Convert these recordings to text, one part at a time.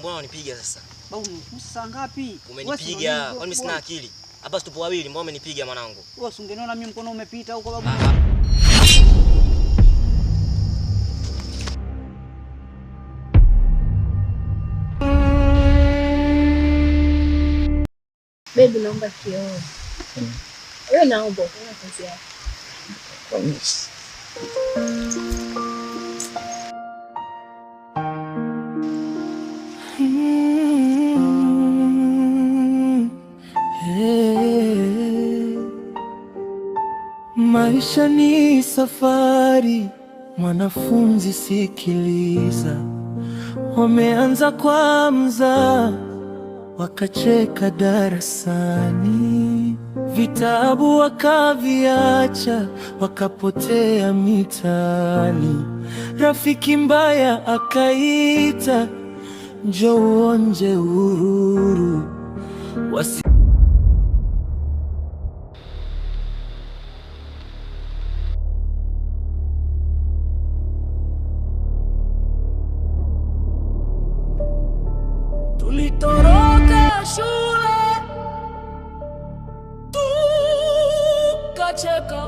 mbona unanipiga sasa? Babu, saa ngapi? Umenipiga. Kwani mimi sina akili? Hapa tupo wawili, mbona umenipiga mwanangu? Wewe usingeniona mimi mkono umepita huko babu. Baby, naomba kioo. Wewe naomba kwa kazi yako. Promise. Maisha ni safari, mwanafunzi sikiliza. Wameanza kwa mzaa, wakacheka darasani. Vitabu wakaviacha, wakapotea mitaani. Rafiki mbaya akaita, njoo uonje uhuru. Tulitoroka shule, tukacheka,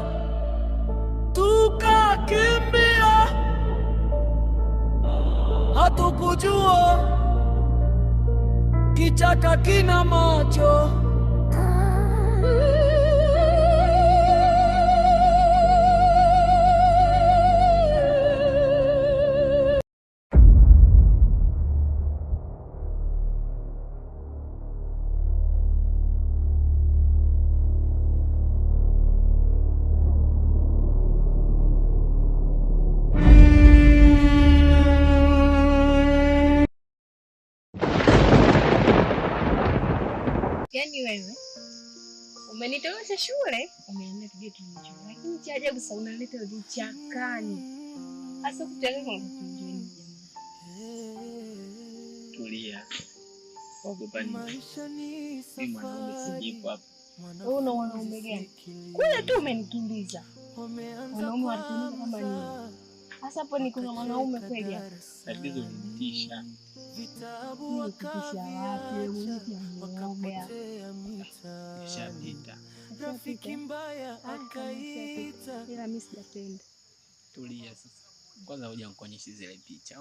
tukakimbia, hatukujua kichaka kina macho. Yaani wewe umenitowesha shule, umeenda tuje tulicho. Lakini cha ajabu sasa unaleta vichakani. Hasa kutaka kwa kuenjoy jamani. Tulia. Ogopa nini? Mimi mwanaume sijipo hapa. Wewe una wanaume gani? Kule tu umenituliza. Wanaume watakuwa kama nini? Hasa hapo ni kuna wanaume kweli hapa. Tatizo unitisha. Kutisha wapi? Mwoga. Nishapita. Rafiki mbaya akaita, ila mimi sijapenda. Tulia sasa. Kwanza hoja nikuonyeshe zile picha.